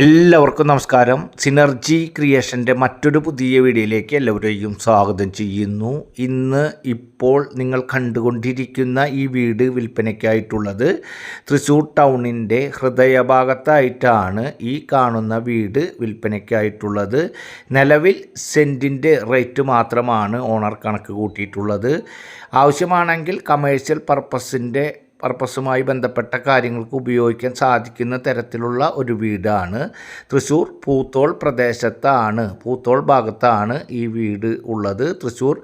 എല്ലാവർക്കും നമസ്കാരം. സിനർജി ക്രിയേഷൻ്റെ മറ്റൊരു പുതിയ വീഡിയോയിലേക്ക് എല്ലാവരെയും സ്വാഗതം ചെയ്യുന്നു. ഇപ്പോൾ നിങ്ങൾ കണ്ടുകൊണ്ടിരിക്കുന്ന ഈ വീട് വിൽപ്പനയ്ക്കായിട്ടുള്ളത് തൃശ്ശൂർ ടൗണിൻ്റെ ഹൃദയഭാഗത്തായിട്ടാണ് ഈ കാണുന്ന വീട് വിൽപ്പനയ്ക്കായിട്ടുള്ളത്. നിലവിൽ സെൻറ്റിൻ്റെ റേറ്റ് മാത്രമാണ് ഓണർ കണക്ക് കൂട്ടിയിട്ടുള്ളത്. ആവശ്യമാണെങ്കിൽ കമേഴ്ഷ്യൽ പർപ്പസുമായി ബന്ധപ്പെട്ട കാര്യങ്ങൾക്ക് ഉപയോഗിക്കാൻ സാധിക്കുന്ന തരത്തിലുള്ള ഒരു വീടാണ്. തൃശ്ശൂർ പൂത്തോൾ ഭാഗത്താണ് ഈ വീട് ഉള്ളത്. തൃശ്ശൂർ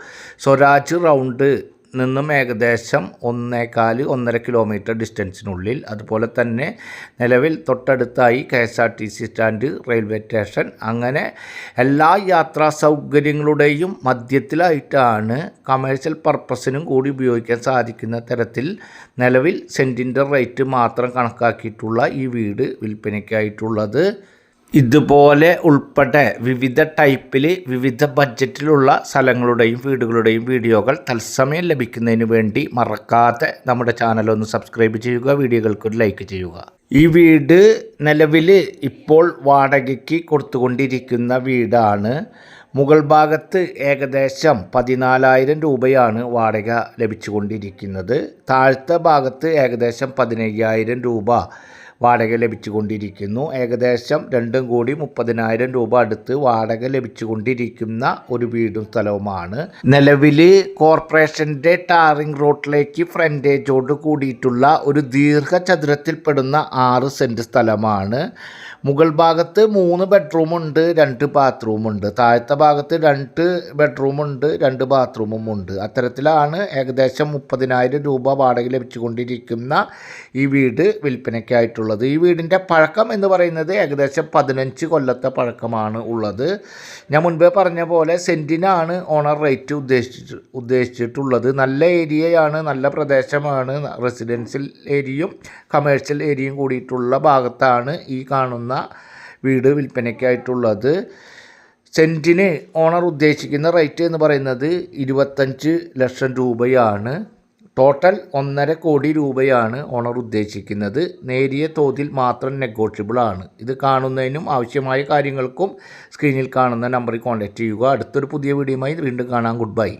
സ്വരാജ് റൗണ്ട് നിന്നും ഏകദേശം 1.25-1.5 കിലോമീറ്റർ ഡിസ്റ്റൻസിനുള്ളിൽ, അതുപോലെ തന്നെ നിലവിൽ തൊട്ടടുത്തായി KSRTC സ്റ്റാൻഡ്, റെയിൽവേ സ്റ്റേഷൻ, അങ്ങനെ എല്ലാ യാത്രാ സൗകര്യങ്ങളുടെയും മധ്യത്തിലായിട്ടാണ് കമേഴ്ഷ്യൽ പർപ്പസിനും കൂടി ഉപയോഗിക്കാൻ സാധിക്കുന്ന തരത്തിൽ നിലവിൽ സെൻറ്റിൻ്റെ റേറ്റ് മാത്രം കണക്കാക്കിയിട്ടുള്ള ഈ വീട് വിൽപ്പനയ്ക്കായിട്ടുള്ളത്. ഇതുപോലെ ഉൾപ്പെടെ വിവിധ ടൈപ്പിൽ വിവിധ ബഡ്ജറ്റിലുള്ള സ്ഥലങ്ങളുടെയും വീടുകളുടെയും വീഡിയോകൾ തത്സമയം ലഭിക്കുന്നതിന് വേണ്ടി മറക്കാതെ നമ്മുടെ ചാനലൊന്ന് സബ്സ്ക്രൈബ് ചെയ്യുക, വീഡിയോകൾക്കൊരു ലൈക്ക് ചെയ്യുക. ഈ വീട് നിലവിൽ ഇപ്പോൾ വാടകയ്ക്ക് കൊടുത്തുകൊണ്ടിരിക്കുന്ന വീടാണ്. മുകൾ ഭാഗത്ത് ഏകദേശം 14,000 രൂപയാണ് വാടക ലഭിച്ചുകൊണ്ടിരിക്കുന്നത്. താഴത്തെ ഭാഗത്ത് ഏകദേശം 15,000 രൂപ വാടക ലഭിച്ചുകൊണ്ടിരിക്കുന്നു. ഏകദേശം രണ്ടും കൂടി 30,000 രൂപ അടുത്ത് വാടക ലഭിച്ചുകൊണ്ടിരിക്കുന്ന ഒരു വീടും സ്ഥലവുമാണ്. നിലവിൽ കോർപ്പറേഷൻ്റെ ടാറിംഗ് റോഡിലേക്ക് ഫ്രണ്ടേജോട് കൂടിയിട്ടുള്ള ഒരു ദീർഘചതുരത്തിൽപ്പെടുന്ന 6 സെൻറ്റ് സ്ഥലമാണ്. മുകൾ ഭാഗത്ത് 3 ബെഡ്റൂമുണ്ട്, 2 ബാത്റൂമുണ്ട്. താഴത്തെ ഭാഗത്ത് 2 ബെഡ്റൂമുണ്ട്, 2 ബാത്റൂമുമുണ്ട്. അത്തരത്തിലാണ് ഏകദേശം 30,000 രൂപ വാടക ലഭിച്ചുകൊണ്ടിരിക്കുന്ന ഈ വീട് വിൽപ്പനയ്ക്കായിട്ടുള്ളത്. ഈ വീടിൻ്റെ പഴക്കം എന്ന് പറയുന്നത് ഏകദേശം 15 കൊല്ലത്തെ പഴക്കമാണ് ഉള്ളത്. ഞാൻ മുൻപേ പറഞ്ഞ പോലെ സെൻറ്റിനാണ് ഓണർ റേറ്റ് ഉദ്ദേശിച്ചിട്ടുള്ളത്. നല്ല ഏരിയയാണ്, നല്ല പ്രദേശമാണ്. റെസിഡൻഷ്യൽ ഏരിയയും കമേഴ്ഷ്യൽ ഏരിയയും കൂടിയിട്ടുള്ള ഭാഗത്താണ് ഈ കാണുന്ന വീട് വിൽപ്പനയ്ക്കായിട്ടുള്ളത്. സെൻറ്റിന് ഓണർ ഉദ്ദേശിക്കുന്ന റേറ്റ് എന്ന് പറയുന്നത് 25 ലക്ഷം രൂപയാണ്. ടോട്ടൽ 1.5 കോടി രൂപയാണ് ഓണർ ഉദ്ദേശിക്കുന്നത്. നേരിയ തോതിൽ മാത്രം നെഗോഷ്യബിൾ ആണ്. ഇത് കാണുന്നതിനും ആവശ്യമായ കാര്യങ്ങൾക്കും സ്ക്രീനിൽ കാണുന്ന നമ്പറിൽ കോൺടാക്റ്റ് ചെയ്യുക. അടുത്തൊരു പുതിയ വീഡിയോയുമായി വീണ്ടും കാണാം. Good bye.